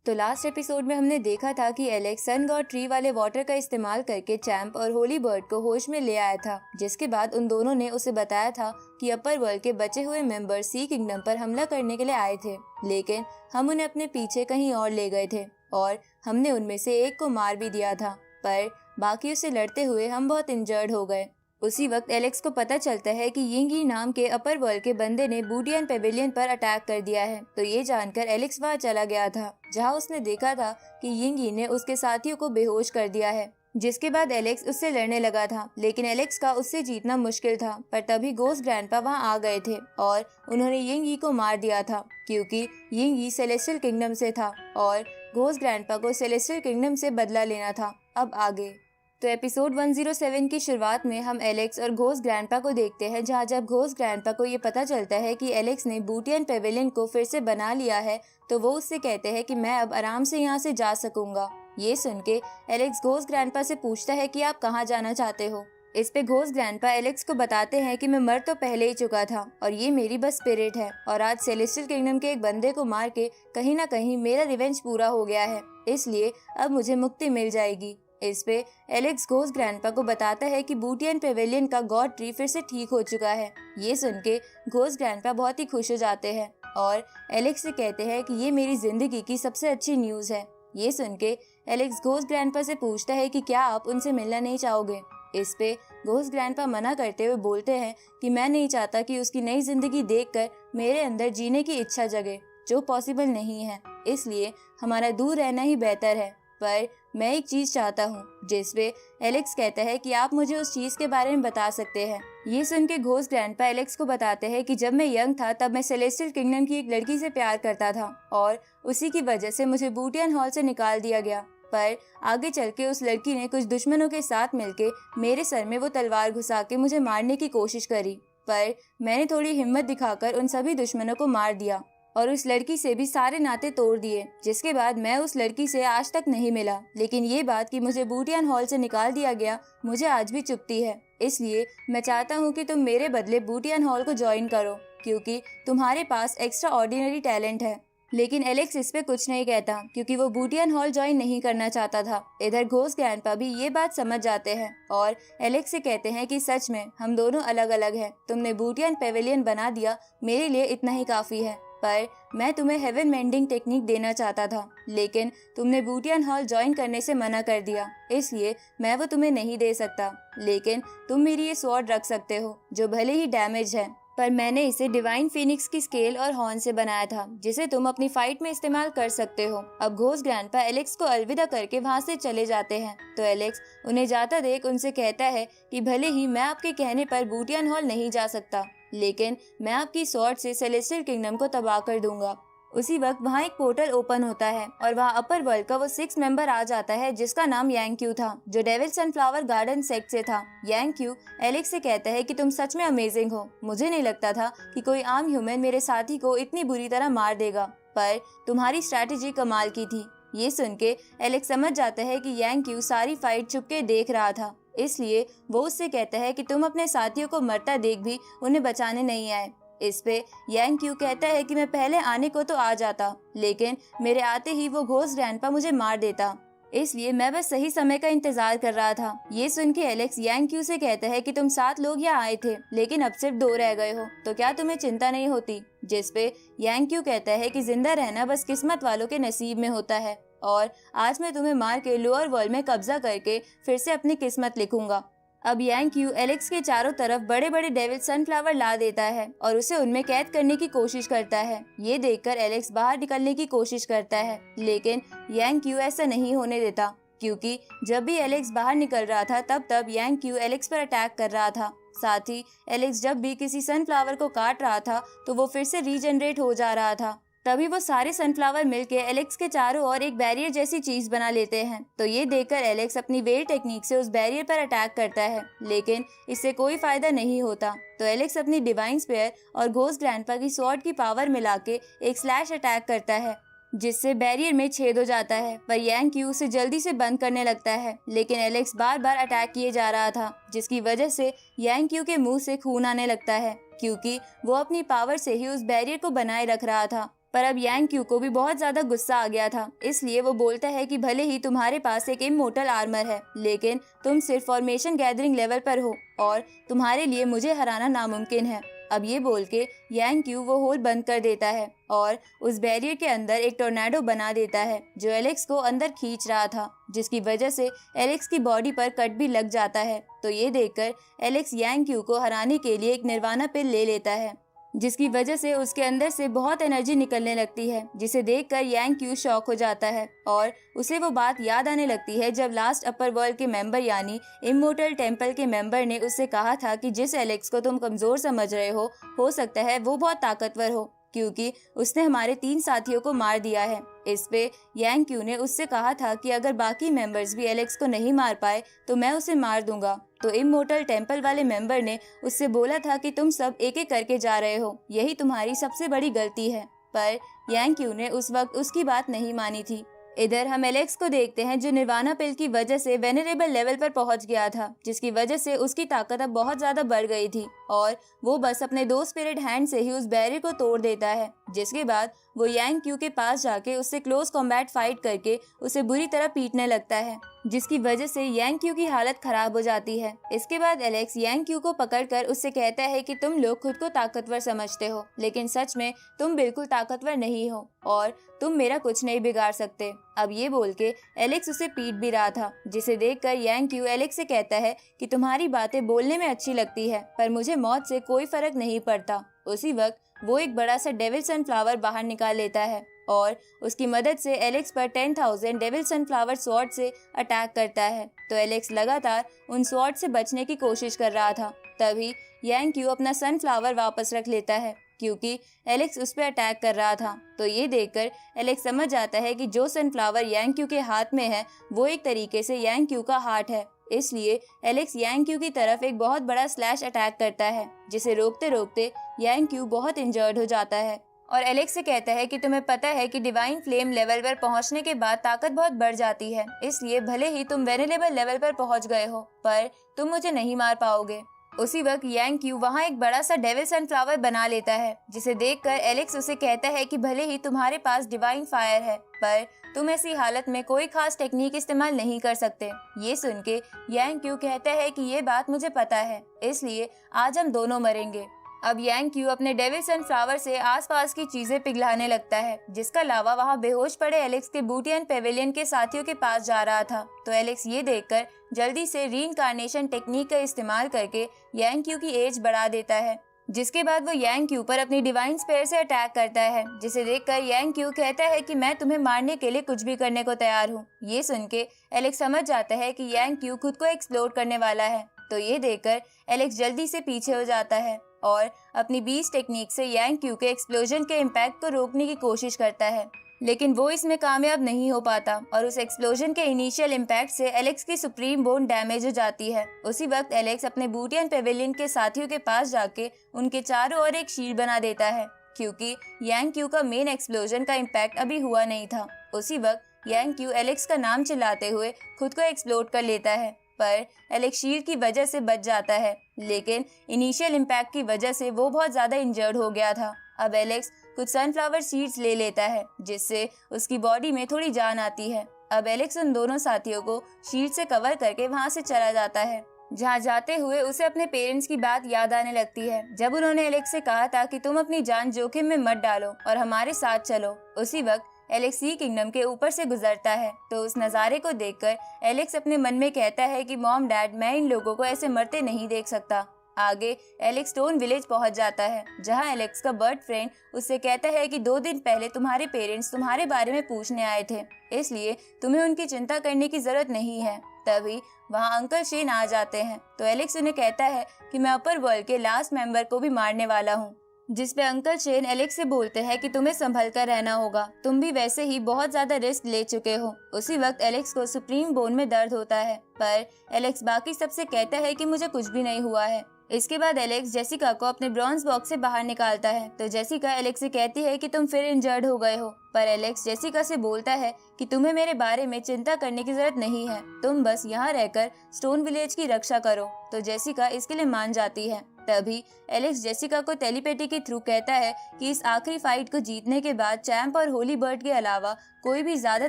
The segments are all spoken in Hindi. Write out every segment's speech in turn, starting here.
तो लास्ट एपिसोड में हमने देखा था कि एलेक्स सन गॉड ट्री वाले वाटर का इस्तेमाल करके चैंप और होली बर्ड को होश में ले आया था, जिसके बाद उन दोनों ने उसे बताया था कि अपर वर्ल्ड के बचे हुए मेंबर सी किंगडम पर हमला करने के लिए आए थे, लेकिन हम उन्हें अपने पीछे कहीं और ले गए थे और हमने उनमें से एक को मार भी दिया था, पर बाकियों से लड़ते हुए हम बहुत इंजर्ड हो गए। उसी वक्त एलेक्स को पता चलता है कि यिंगी नाम के अपर वर्ल्ड के बंदे ने बूटियन पेविलियन पर अटैक कर दिया है। तो ये जानकर एलेक्स वहां चला गया था, जहां उसने देखा था कि यिंगी ने उसके साथियों को बेहोश कर दिया है, जिसके बाद एलेक्स उससे लड़ने लगा था, लेकिन एलेक्स का उससे जीतना मुश्किल था। पर तभी घोस्ट ग्रैंडपा वहां आ गए थे और उन्होंने यिंगी को मार दिया था, क्योंकि यिंगी सेलेस्टियल किंगडम से था और घोस्ट ग्रैंडपा को सेलेस्टियल किंगडम से बदला लेना था। अब आगे तो एपिसोड 107 की शुरुआत में हम एलेक्स और घोस्ट ग्रैंडपा को देखते हैं, जहां जब घोस्ट ग्रैंडपा को ये पता चलता है कि एलेक्स ने बूटियन पेविलियन को फिर से बना लिया है, तो वो उससे कहते हैं कि मैं अब आराम से यहाँ से जा सकूंगा। ये सुन के एलेक्स घोस्ट ग्रैंडपा से पूछता है कि आप कहाँ जाना चाहते हो। इस पे घोस्ट ग्रैंडपा एलेक्स को बताते हैं कि मैं मर तो पहले ही चुका था और ये मेरी बस स्पिरिट है, और आज सेलेस्टियल किंगडम के एक बंदे को मार के कहीं ना कहीं मेरा रिवेंज पूरा हो गया है, इसलिए अब मुझे मुक्ति मिल जाएगी। इस पे एलेक्स घोस्ट ग्रैंडपा को बताता है कि बूटियन पेविलियन का गॉड ट्री फिर से ठीक हो चुका है। ये सुन के घोस्ट ग्रैंडपा बहुत ही खुश हो जाते हैं और एलेक्स से कहते हैं कि ये मेरी जिंदगी की सबसे अच्छी न्यूज़ है। ये सुन के एलेक्स घोस्ट ग्रैंडपा से पूछता है कि क्या आप उनसे मिलना नहीं चाहोगे। इस पे घोस्ट ग्रैंडपा मना करते हुए बोलते हैं कि मैं नहीं चाहता कि उसकी नई जिंदगी देखकर मेरे अंदर जीने की इच्छा जगे, जो पॉसिबल नहीं है, इसलिए हमारा दूर रहना ही बेहतर है। पर मैं एक चीज चाहता हूँ, जिसपे एलेक्स कहता है कि आप मुझे उस चीज के बारे में बता सकते हैं। ये सुन के घोस्ट ग्रैंडपा एलेक्स को बताते हैं कि जब मैं यंग था तब मैं सेलेस्टियल किंगडम की एक लड़की से प्यार करता था और उसी की वजह से मुझे बूटियन हॉल से निकाल दिया गया। पर आगे चल के उस लड़की ने कुछ दुश्मनों के साथ मिलके मेरे सर में वो तलवार घुसा के मुझे मारने की कोशिश करी, पर मैंने थोड़ी हिम्मत दिखाकर उन सभी दुश्मनों को मार दिया और उस लड़की से भी सारे नाते तोड़ दिए, जिसके बाद मैं उस लड़की से आज तक नहीं मिला। लेकिन ये बात कि मुझे बूटियन हॉल से निकाल दिया गया मुझे आज भी चुभती है, इसलिए मैं चाहता हूँ कि तुम मेरे बदले बूटियन हॉल को ज्वाइन करो, क्योंकि तुम्हारे पास एक्स्ट्रा ऑर्डिनरी टैलेंट है। लेकिन एलेक्स इस पे कुछ नहीं कहता, क्योंकि वो बूटियन हॉल ज्वाइन नहीं करना चाहता था। इधर घोस्ट ग्रैंडपा भी ये बात समझ जाते हैं और एलेक्स से कहते हैं कि सच में हम दोनों अलग अलग हैं। तुमने बूटियन पेविलियन बना दिया, मेरे लिए इतना ही काफी है, पर मैं तुम्हें हेवन मेंडिंग टेक्निक देना चाहता था, लेकिन तुमने बूटियन हॉल ज्वाइन करने से मना कर दिया, इसलिए मैं वो तुम्हें नहीं दे सकता। लेकिन तुम मेरी ये स्वॉर्ड रख सकते हो, जो भले ही डैमेज है, पर मैंने इसे डिवाइन फीनिक्स की स्केल और हॉर्न से बनाया था, जिसे तुम अपनी फाइट में इस्तेमाल कर सकते हो। अब घोस्ट ग्रैंडपा एलेक्स को अलविदा करके वहाँ से चले जाते हैं, तो एलेक्स उन्हें जाता देख उनसे कहता है कि भले ही मैं आपके कहने पर बूटियन हॉल नहीं जा सकता, लेकिन मैं आपकी स्वॉर्ड से सेलेस्टियल किंगडम को तबाह कर दूंगा। उसी वक्त वहाँ एक पोर्टल ओपन होता है और वहाँ अपर वर्ल्ड का वो 6 मेंबर आ जाता है, जिसका नाम यांग था, जो डेविल सनफ्लावर गार्डन सेक्ट से था। यांग एलेक्स से कहता है कि तुम सच में अमेजिंग हो, मुझे नहीं लगता था कि कोई आम ह्यूमन मेरे साथी को इतनी बुरी तरह मार देगा, पर तुम्हारी स्ट्रैटेजी कमाल की थी। ये सुन के एलेक्स समझ जाता है कि यांग सारी फाइट छुपके देख रहा था, इसलिए वो उससे कहता है कि तुम अपने साथियों को मरता देख भी उन्हें बचाने नहीं आए। इस पे यांग कहता है कि मैं पहले आने को तो आ जाता, लेकिन मेरे आते ही वो घोस्ट ग्रैंडपा मुझे मार देता, इसलिए मैं बस सही समय का इंतजार कर रहा था। ये सुन के एलेक्स यांग से कहता है कि तुम 7 लोग यहाँ आए थे, लेकिन अब सिर्फ 2 रह गए हो, तो क्या तुम्हें चिंता नहीं होती। जिस पे यांग कहता है कि जिंदा रहना बस किस्मत वालों के नसीब में होता है, और आज मैं तुम्हें मार के लोअर वर्ल्ड में कब्जा करके फिर से अपनी किस्मत लिखूंगा। अब यांग एलेक्स के चारों तरफ बड़े बड़े डेविल सनफ्लावर ला देता है और उसे उनमें कैद करने की कोशिश करता है। ये देखकर एलेक्स बाहर निकलने की कोशिश करता है, लेकिन यांग ऐसा नहीं होने देता, क्योंकि जब भी एलेक्स बाहर निकल रहा था तब यांग एलेक्स पर अटैक कर रहा था। साथ ही एलेक्स जब भी किसी सनफ्लावर को काट रहा था तो वो फिर से रीजनरेट हो जा रहा था। तभी वो सारे सनफ्लावर मिलके एलेक्स के चारों ओर एक बैरियर जैसी चीज बना लेते हैं। तो ये देखकर एलेक्स अपनी वेल टेक्निक से उस बैरियर पर अटैक करता है, लेकिन इससे कोई फायदा नहीं होता। तो एलेक्स अपनी डिवाइन स्पेयर और घोस्ट ग्रैंडपा की स्वॉर्ड की पावर मिला के एक स्लैश अटैक करता है, जिससे बैरियर में छेद हो जाता है। पर यांग उसे जल्दी से बंद करने लगता है, लेकिन एलेक्स बार बार अटैक किए जा रहा था, जिसकी वजह से यांग के मुंह से खून आने लगता है, क्योंकि वो अपनी पावर से ही उस बैरियर को बनाए रख रहा था। पर अब यांग क्यू को भी बहुत ज्यादा गुस्सा आ गया था, इसलिए वो बोलता है कि भले ही तुम्हारे पास एक इमोर्टल आर्मर है, लेकिन तुम सिर्फ फॉर्मेशन गैदरिंग लेवल पर हो और तुम्हारे लिए मुझे हराना नामुमकिन है। अब ये बोल के यांग क्यू वो होल बंद कर देता है और उस बैरियर के अंदर एक टोर्नाडो बना देता है जो एलेक्स को अंदर खींच रहा था, जिसकी वजह से एलेक्स की बॉडी पर कट भी लग जाता है। तो ये देखकर एलेक्स यांग क्यू को हराने के लिए एक निर्वाणा पिल ले लेता है, जिसकी वजह से उसके अंदर से बहुत एनर्जी निकलने लगती है, जिसे देखकर यांग क्यू शॉक हो जाता है और उसे वो बात याद आने लगती है जब लास्ट अपर वर्ल्ड के मेंबर यानी इमोर्टल टेम्पल के मेंबर ने उससे कहा था कि जिस एलेक्स को तुम कमजोर समझ रहे हो सकता है वो बहुत ताकतवर हो, क्योंकि उसने हमारे 3 साथियों को मार दिया है। इस पे यांग क्यू ने उससे कहा था कि अगर बाकी मेंबर्स भी एलेक्स को नहीं मार पाए तो मैं उसे मार दूंगा। तो इमोर्टल टेम्पल वाले मेंबर ने उससे बोला था कि तुम सब एक एक करके जा रहे हो, यही तुम्हारी सबसे बड़ी गलती है। पर यांग क्यू ने उस वक्त उसकी बात नहीं मानी थी। इधर हम एलेक्स को देखते हैं जो निर्वाणा पिल की वजह से वेनरेबल लेवल पर पहुंच गया था, जिसकी वजह से उसकी ताकत अब बहुत ज्यादा बढ़ गई थी और वो बस अपने 2 स्पिरिट हैंड से ही उस बैरियर को तोड़ देता है। जिसके बाद वो यांग क्यू के पास जाके उससे क्लोज कॉम्बैट फाइट करके उसे बुरी तरह पीटने लगता है, जिसकी वजह से यांग क्यू की हालत खराब हो जाती है। इसके बाद एलेक्स यांग क्यू को पकड़कर उससे कहता है कि तुम लोग खुद को ताकतवर समझते हो, लेकिन सच में तुम बिल्कुल ताकतवर नहीं हो और तुम मेरा कुछ नहीं बिगाड़ सकते। अब ये बोल के एलेक्स उसे पीट भी रहा था, जिसे देखकर यांग क्यू एलेक्स से कहता है कि तुम्हारी बातें बोलने में अच्छी लगती है, पर मुझे मौत से कोई फर्क नहीं पड़ता। उसी वक्त वो एक बड़ा सा डेविल सनफ्लावर बाहर निकाल लेता है और उसकी मदद से एलेक्स पर 10,000 डेविल सनफ्लावर स्वॉर्ड से अटैक करता है। तो एलेक्स लगातार उन स्वॉर्ड से बचने की कोशिश कर रहा था। तभी यांग क्यू अपना सनफ्लावर वापस रख लेता है, क्योंकि एलेक्स उस पर अटैक कर रहा था। तो ये देखकर एलेक्स समझ जाता है कि जो सनफ्लावर यांग क्यू के हाथ में है वो एक तरीके से यांग क्यू का हार्ट है। इसलिए एलेक्स यांग क्यू की तरफ एक बहुत बड़ा स्लैश अटैक करता है, जिसे रोकते रोकते यांग क्यू बहुत इंजर्ड हो जाता है और एलेक्स से कहता है कि तुम्हें पता है कि डिवाइन फ्लेम लेवल पर पहुंचने के बाद ताकत बहुत बढ़ जाती है, इसलिए भले ही तुम वेनेरेबल लेवल पर पहुंच गए हो पर तुम मुझे नहीं मार पाओगे। उसी वक्त यांग क्यू वहाँ एक बड़ा सा डेविल सनफ्लावर बना लेता है, जिसे देखकर एलेक्स उसे कहता है कि भले ही तुम्हारे पास डिवाइन फायर है पर तुम ऐसी हालत में कोई खास टेक्निक इस्तेमाल नहीं कर सकते। ये सुन के यांग क्यू कहता है कि ये बात मुझे पता है, इसलिए आज हम दोनों मरेंगे। अब यांग क्यू अपने डेविल सनफ्लावर से आसपास की चीजें पिघलाने लगता है, जिसका लावा वहाँ बेहोश पड़े एलेक्स के बूटियन पेविलियन के साथियों के पास जा रहा था। तो एलेक्स ये देखकर जल्दी से रीइंकार्नेशन टेक्निक का इस्तेमाल करके यांग क्यू की एज बढ़ा देता है, जिसके बाद वो यांग क्यू पर अपनी डिवाइन स्पेयर से अटैक करता है, जिसे देखकर यांग क्यू कहता है कि मैं तुम्हें मारने के लिए कुछ भी करने को तैयार हूँ। ये सुन के एलेक्स समझ जाता है कि यांग क्यू खुद को एक्सप्लोड करने वाला है। तो ये देखकर एलेक्स जल्दी से पीछे हो जाता है और अपनी बीस्ट टेक्निक से यांग क्यू के एक्सप्लोजन के इम्पैक्ट को रोकने की कोशिश करता है, लेकिन वो इसमें कामयाब नहीं हो पाता और उस एक्सप्लोजन के इनिशियल इम्पैक्ट से एलेक्स की सुप्रीम बोन डैमेज हो जाती है। उसी वक्त एलेक्स अपने बूटियन पेविलियन के साथियों के पास जाके उनके चारों ओर एक शील्ड बना देता है, क्योंकि यांग क्यू का मेन एक्सप्लोजन का इम्पैक्ट अभी हुआ नहीं था। उसी वक्त यांग क्यू एलेक्स का नाम चिल्लाते हुए खुद को एक्सप्लोड कर लेता है, पर एलेक्स शील्ड की वजह से बच जाता है, लेकिन इनिशियल इम्पैक्ट की वजह से वो बहुत ज्यादा इंजर्ड हो गया था। अब एलेक्स कुछ सनफ्लावर सीड्स ले लेता है, जिससे उसकी बॉडी में थोड़ी जान आती है। अब एलेक्स उन दोनों साथियों को शील्ड से कवर करके वहाँ से चला जाता है, जहाँ जाते हुए उसे अपने पेरेंट्स की बात याद आने लगती है, जब उन्होंने एलेक्स से कहा था कि तुम अपनी जान जोखिम में मत डालो और हमारे साथ चलो। उसी वक्त एलेक्स सी किंगडम के ऊपर से गुजरता है, तो उस नज़ारे को देखकर एलेक्स अपने मन में कहता है कि मॉम डैड, मैं इन लोगों को ऐसे मरते नहीं देख सकता। आगे एलेक्स स्टोन विलेज पहुंच जाता है, जहां एलेक्स का बर्ड फ्रेंड उससे कहता है कि 2 दिन पहले तुम्हारे पेरेंट्स तुम्हारे बारे में पूछने आए थे, इसलिए तुम्हें उनकी चिंता करने की जरूरत नहीं है। तभी वहां अंकल शेन आ जाते हैं, तो एलेक्स उन्हें कहता है कि मैं अपर वर्ल्ड के लास्ट मेंबर को भी मारने वाला हूँ, जिस पे अंकल शेन एलेक्स से बोलते हैं कि तुम्हें संभल कर रहना होगा, तुम भी वैसे ही बहुत ज्यादा रिस्क ले चुके हो। उसी वक्त एलेक्स को सुप्रीम बोन में दर्द होता है, पर एलेक्स बाकी सबसे कहता है कि मुझे कुछ भी नहीं हुआ है। इसके बाद एलेक्स जेसिका को अपने ब्रॉन्ज बॉक्स से बाहर निकालता है, तो जेसिका एलेक्स से कहती है कि तुम फिर इंजर्ड हो गए हो, पर एलेक्स जेसिका से बोलता है कि तुम्हें मेरे बारे में चिंता करने की जरूरत नहीं है, तुम बस यहाँ रहकर स्टोन विलेज की रक्षा करो। तो जेसिका इसके लिए मान जाती है। तभी एलेक्स जेसिका को टेलीपैथी के थ्रू कहता है कि इस आखिरी फाइट को जीतने के बाद चैंप और होली बर्ड के अलावा कोई भी ज्यादा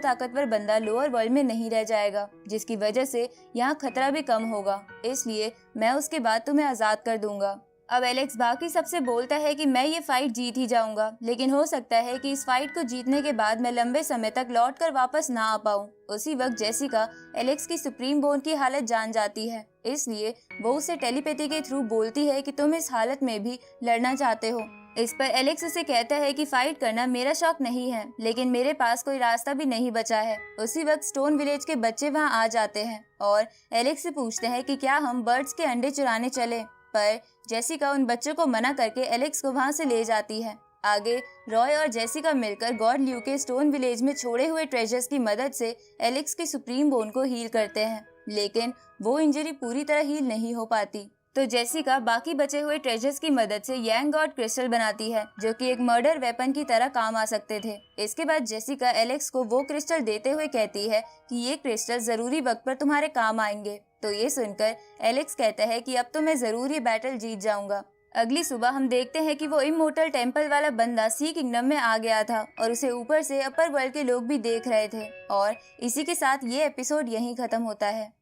ताकतवर बंदा लोअर वर्ल्ड में नहीं रह जाएगा, जिसकी वजह से यहाँ खतरा भी कम होगा, इसलिए मैं उसके बाद तुम्हें आजाद कर दूंगा। अब एलेक्स बाकी सबसे बोलता है कि मैं ये फाइट जीत ही जाऊंगा, लेकिन हो सकता है कि इस फाइट को जीतने के बाद मैं लंबे समय तक लौट कर वापस ना आ पाऊं। उसी वक्त जेसिका एलेक्स की सुप्रीम बोन की हालत जान जाती है, इसलिए वो उसे टेलीपैथी के थ्रू बोलती है कि तुम इस हालत में भी लड़ना चाहते हो। इस पर एलेक्स उसे कहता है कि फाइट करना मेरा शौक नहीं है, लेकिन मेरे पास कोई रास्ता भी नहीं बचा है। उसी वक्त स्टोन विलेज के बच्चे वहाँ आ जाते हैं और एलेक्स से पूछते हैं कि क्या हम बर्ड्स के अंडे चुराने चले, पर जेसिका उन बच्चों को मना करके एलेक्स को वहां से ले जाती है। आगे रॉय और जेसिका मिलकर गॉड ल्यू के स्टोन विलेज में छोड़े हुए ट्रेजर्स की मदद से एलेक्स की सुप्रीम बोन को हील करते हैं, लेकिन वो इंजरी पूरी तरह हील नहीं हो पाती। तो जेसिका बाकी बचे हुए ट्रेजर्स की मदद से यांग गॉड क्रिस्टल बनाती है, जो कि एक मर्डर वेपन की तरह काम आ सकते थे। इसके बाद जेसिका एलेक्स को वो क्रिस्टल देते हुए कहती है कि ये क्रिस्टल जरूरी वक्त पर तुम्हारे काम आएंगे। तो ये सुनकर एलेक्स कहता है कि अब तो मैं जरूर ये बैटल जीत जाऊंगा। अगली सुबह हम देखते हैं कि वो इमोर्टल टेम्पल वाला बंदा सी किंगडम में आ गया था और उसे ऊपर से अपर वर्ल्ड के लोग भी देख रहे थे। और इसी के साथ ये एपिसोड यहीं खत्म होता है।